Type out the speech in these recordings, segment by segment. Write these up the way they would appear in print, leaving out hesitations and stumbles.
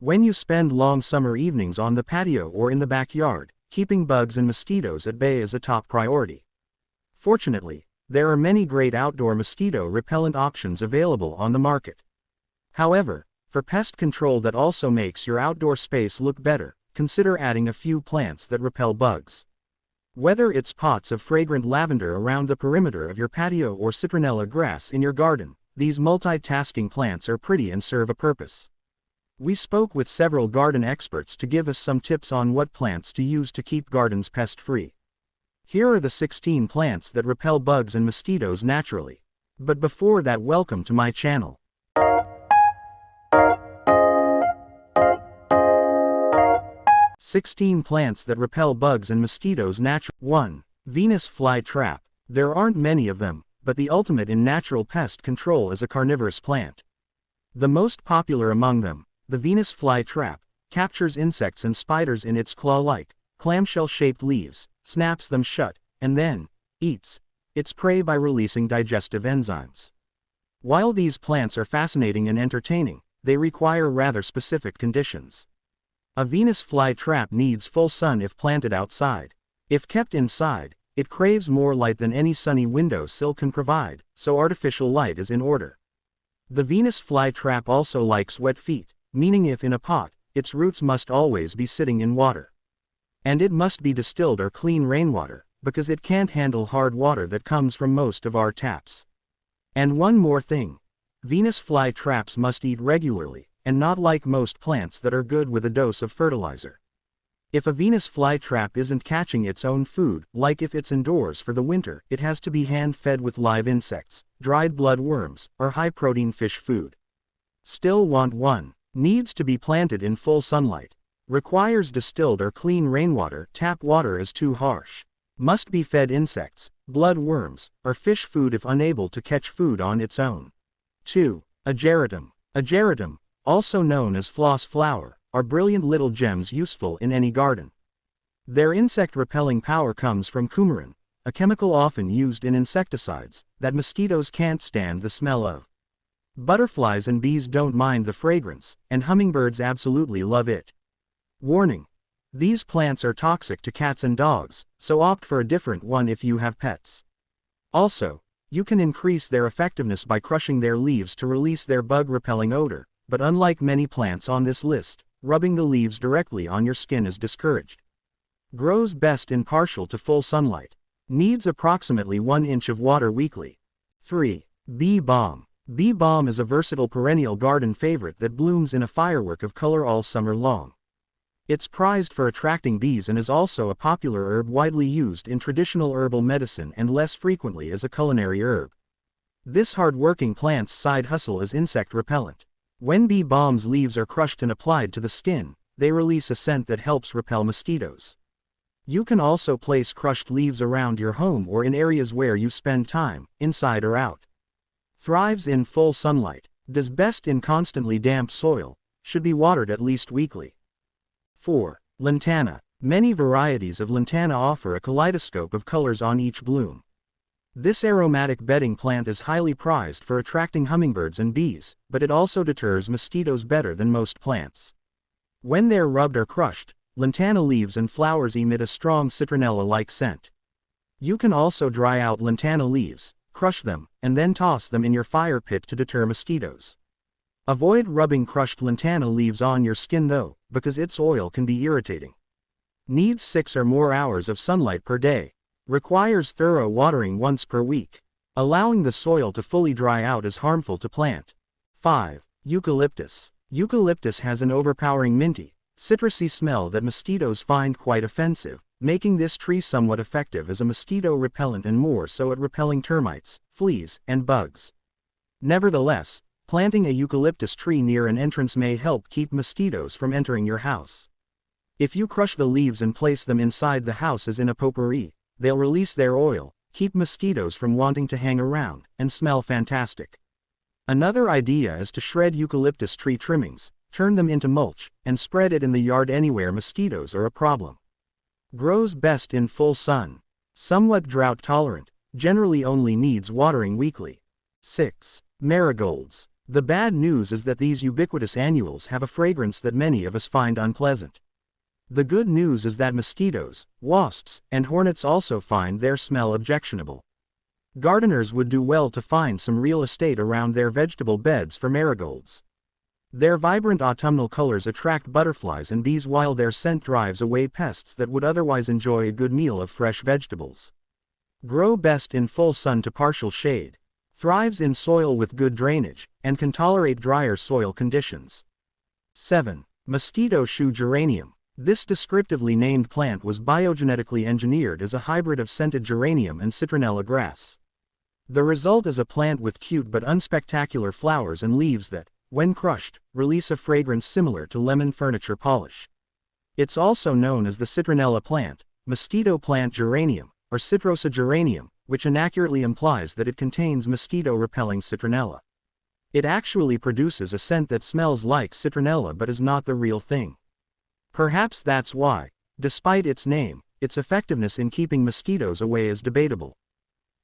When you spend long summer evenings on the patio or in the backyard, keeping bugs and mosquitoes at bay is a top priority. Fortunately, there are many great outdoor mosquito repellent options available on the market. However, for pest control that also makes your outdoor space look better, consider adding a few plants that repel bugs. Whether it's pots of fragrant lavender around the perimeter of your patio or citronella grass in your garden, these multitasking plants are pretty and serve a purpose. We spoke with several garden experts to give us some tips on what plants to use to keep gardens pest-free. Here are the 16 plants that repel bugs and mosquitoes naturally. But before that, welcome to my channel. "16 plants that repel bugs and mosquitoes naturally." 1. Venus flytrap. There aren't many of them, but the ultimate in natural pest control is a carnivorous plant. The most popular among them, the Venus flytrap, captures insects and spiders in its claw-like, clamshell-shaped leaves, snaps them shut, and then eats its prey by releasing digestive enzymes. While these plants are fascinating and entertaining, they require rather specific conditions. A Venus flytrap needs full sun if planted outside. If kept inside, it craves more light than any sunny windowsill can provide, so artificial light is in order. The Venus flytrap also likes wet feet, meaning if in a pot, its roots must always be sitting in water. And it must be distilled or clean rainwater, because it can't handle hard water that comes from most of our taps. And one more thing. Venus flytraps must eat regularly, and not like most plants that are good with a dose of fertilizer. If a Venus flytrap isn't catching its own food, like if it's indoors for the winter, it has to be hand-fed with live insects, dried blood worms, or high-protein fish food. Still want one. Needs to be planted in full sunlight. Requires distilled or clean rainwater. Tap water is too harsh. Must be fed insects, blood worms, or fish food if unable to catch food on its own. 2. Ageratum. Ageratum, also known as floss flower, are brilliant little gems useful in any garden. Their insect-repelling power comes from coumarin, a chemical often used in insecticides, that mosquitoes can't stand the smell of. Butterflies and bees don't mind the fragrance, and hummingbirds absolutely love it. Warning: these plants are toxic to cats and dogs, so opt for a different one if you have pets. Also, you can increase their effectiveness by crushing their leaves to release their bug-repelling odor, but unlike many plants on this list, rubbing the leaves directly on your skin is discouraged. Grows best in partial to full sunlight. Needs approximately 1 inch of water weekly. 3. Bee balm. Bee balm is a versatile perennial garden favorite that blooms in a firework of color all summer long. It's prized for attracting bees and is also a popular herb widely used in traditional herbal medicine and less frequently as a culinary herb. This hard-working plant's side hustle is insect repellent. When bee balm's leaves are crushed and applied to the skin, they release a scent that helps repel mosquitoes. You can also place crushed leaves around your home or in areas where you spend time, inside or out. Thrives in full sunlight, does best in constantly damp soil, should be watered at least weekly. 4. Lantana. Many varieties of lantana offer a kaleidoscope of colors on each bloom. This aromatic bedding plant is highly prized for attracting hummingbirds and bees, but it also deters mosquitoes better than most plants. When they're rubbed or crushed, lantana leaves and flowers emit a strong citronella-like scent. You can also dry out lantana leaves, crush them, and then toss them in your fire pit to deter mosquitoes. Avoid rubbing crushed lantana leaves on your skin though, because its oil can be irritating. Needs 6 or more hours of sunlight per day. Requires thorough watering once per week. Allowing the soil to fully dry out is harmful to plant. 5. Eucalyptus. Eucalyptus has an overpowering minty, citrusy smell that mosquitoes find quite offensive, making this tree somewhat effective as a mosquito repellent and more so at repelling termites, fleas, and bugs. Nevertheless, planting a eucalyptus tree near an entrance may help keep mosquitoes from entering your house. If you crush the leaves and place them inside the house as in a potpourri, they'll release their oil, keep mosquitoes from wanting to hang around, and smell fantastic. Another idea is to shred eucalyptus tree trimmings, turn them into mulch, and spread it in the yard anywhere mosquitoes are a problem. Grows best in full sun. Somewhat drought tolerant, generally only needs watering weekly. 6. Marigolds. The bad news is that these ubiquitous annuals have a fragrance that many of us find unpleasant. The good news is that mosquitoes, wasps, and hornets also find their smell objectionable. Gardeners would do well to find some real estate around their vegetable beds for marigolds. Their vibrant autumnal colors attract butterflies and bees while their scent drives away pests that would otherwise enjoy a good meal of fresh vegetables. Grow best in full sun to partial shade. Thrives in soil with good drainage, and can tolerate drier soil conditions. 7. Mosquito shoe geranium. This descriptively named plant was biogenetically engineered as a hybrid of scented geranium and citronella grass. The result is a plant with cute but unspectacular flowers and leaves that, when crushed, release a fragrance similar to lemon furniture polish. It's also known as the citronella plant, mosquito plant geranium, or citrosa geranium, which inaccurately implies that it contains mosquito-repelling citronella. It actually produces a scent that smells like citronella but is not the real thing. Perhaps that's why, despite its name, its effectiveness in keeping mosquitoes away is debatable.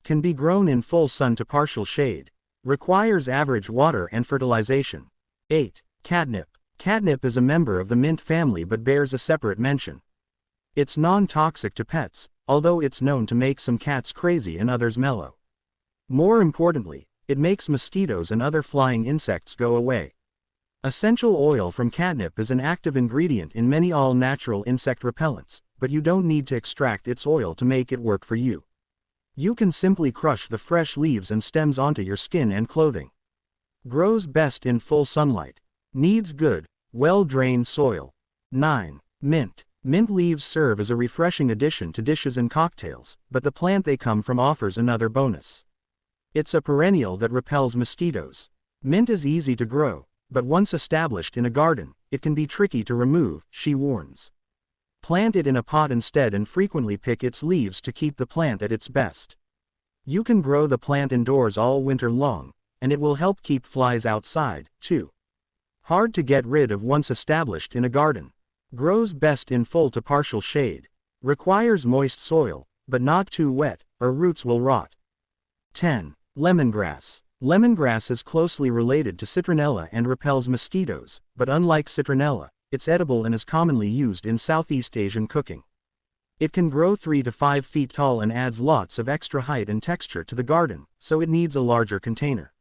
Can be grown in full sun to partial shade. Requires average water and fertilization. 8. Catnip. Catnip is a member of the mint family but bears a separate mention. It's non-toxic to pets, although it's known to make some cats crazy and others mellow. More importantly, it makes mosquitoes and other flying insects go away. Essential oil from catnip is an active ingredient in many all-natural insect repellents, but you don't need to extract its oil to make it work for you. You can simply crush the fresh leaves and stems onto your skin and clothing. Grows best in full sunlight. Needs good, well-drained soil. 9. Mint. Mint leaves serve as a refreshing addition to dishes and cocktails, but the plant they come from offers another bonus. It's a perennial that repels mosquitoes. Mint is easy to grow, but once established in a garden, it can be tricky to remove, she warns. Plant it in a pot instead and frequently pick its leaves to keep the plant at its best. You can grow the plant indoors all winter long, and it will help keep flies outside, too. Hard to get rid of once established in a garden. Grows best in full to partial shade. Requires moist soil, but not too wet, or roots will rot. 10. Lemongrass. Lemongrass is closely related to citronella and repels mosquitoes, but unlike citronella, it's edible and is commonly used in Southeast Asian cooking. It can grow 3 to 5 feet tall and adds lots of extra height and texture to the garden, so it needs a larger container.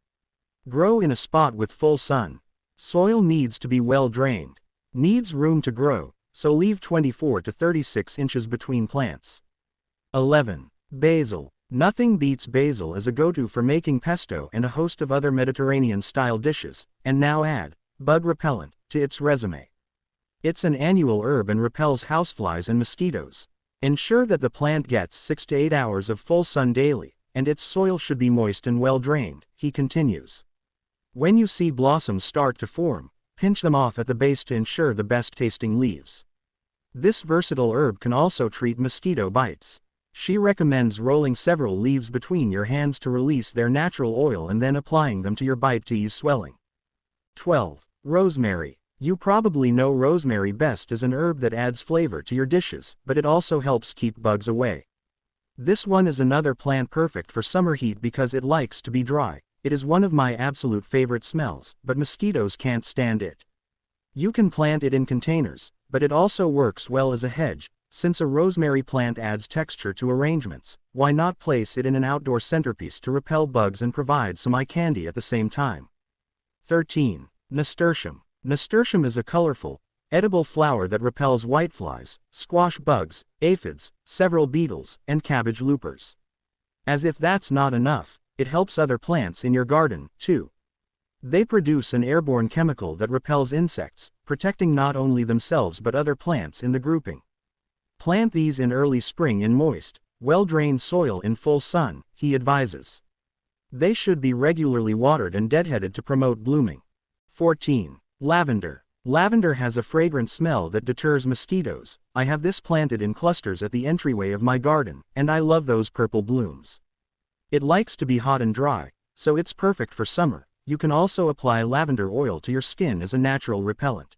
Grow in a spot with full sun. Soil needs to be well drained. Needs room to grow, so leave 24 to 36 inches between plants. 11. Basil. Nothing beats basil as a go-to for making pesto and a host of other Mediterranean-style dishes, and now add bug repellent to its resume. It's an annual herb and repels houseflies and mosquitoes. Ensure that the plant gets 6 to 8 hours of full sun daily, and its soil should be moist and well drained, he continues. When you see blossoms start to form, pinch them off at the base to ensure the best-tasting leaves. This versatile herb can also treat mosquito bites. She recommends rolling several leaves between your hands to release their natural oil and then applying them to your bite to ease swelling. 12. Rosemary. You probably know rosemary best as an herb that adds flavor to your dishes, but it also helps keep bugs away. This one is another plant perfect for summer heat because it likes to be dry. It is one of my absolute favorite smells, but mosquitoes can't stand it. You can plant it in containers, but it also works well as a hedge. Since a rosemary plant adds texture to arrangements, why not place it in an outdoor centerpiece to repel bugs and provide some eye candy at the same time? 13. Nasturtium. Nasturtium is a colorful, edible flower that repels whiteflies, squash bugs, aphids, several beetles, and cabbage loopers. As if that's not enough, it helps other plants in your garden, too. They produce an airborne chemical that repels insects, protecting not only themselves but other plants in the grouping. Plant these in early spring in moist, well-drained soil in full sun, he advises. They should be regularly watered and deadheaded to promote blooming. 14. Lavender. Lavender has a fragrant smell that deters mosquitoes. I have this planted in clusters at the entryway of my garden, and I love those purple blooms. It likes to be hot and dry, so it's perfect for summer. You can also apply lavender oil to your skin as a natural repellent.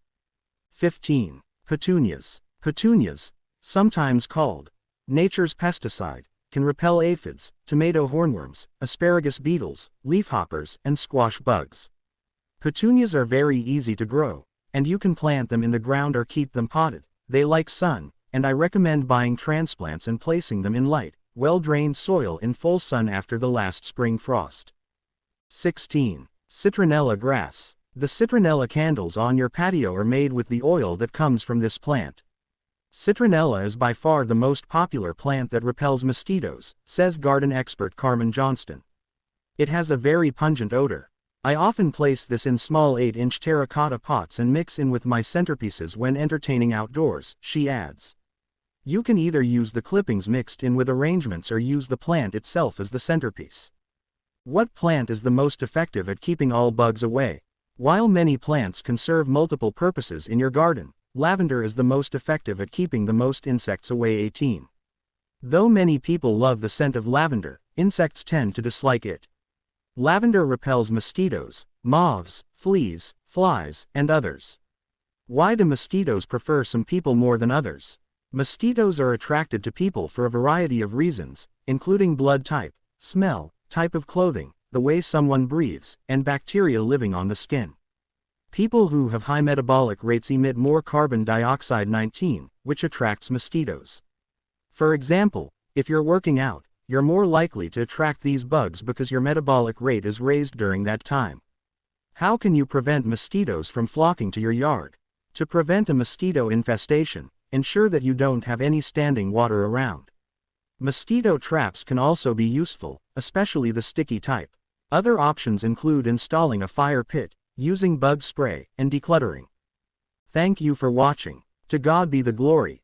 15. Petunias. Petunias, sometimes called nature's pesticide, can repel aphids, tomato hornworms, asparagus beetles, leafhoppers, and squash bugs. Petunias are very easy to grow, and you can plant them in the ground or keep them potted. They like sun, and I recommend buying transplants and placing them in light, well-drained soil in full sun after the last spring frost. 16. Citronella grass. The citronella candles on your patio are made with the oil that comes from this plant. Citronella is by far the most popular plant that repels mosquitoes, says garden expert Carmen Johnston. It has a very pungent odor. I often place this in small 8-inch terracotta pots and mix in with my centerpieces when entertaining outdoors, she adds. You can either use the clippings mixed in with arrangements or use the plant itself as the centerpiece. What plant is the most effective at keeping all bugs away? While many plants can serve multiple purposes in your garden, lavender is the most effective at keeping the most insects away. 18. Though many people love the scent of lavender, insects tend to dislike it. Lavender repels mosquitoes, moths, fleas, flies, and others. Why do mosquitoes prefer some people more than others? Mosquitoes are attracted to people for a variety of reasons, including blood type, smell, type of clothing, the way someone breathes, and bacteria living on the skin. People who have high metabolic rates emit more carbon dioxide 19, which attracts mosquitoes. For example, if you're working out, you're more likely to attract these bugs because your metabolic rate is raised during that time. How can you prevent mosquitoes from flocking to your yard? To prevent a mosquito infestation, ensure that you don't have any standing water around. Mosquito traps can also be useful, especially the sticky type. Other options include installing a fire pit, using bug spray, and decluttering. Thank you for watching. To God be the glory.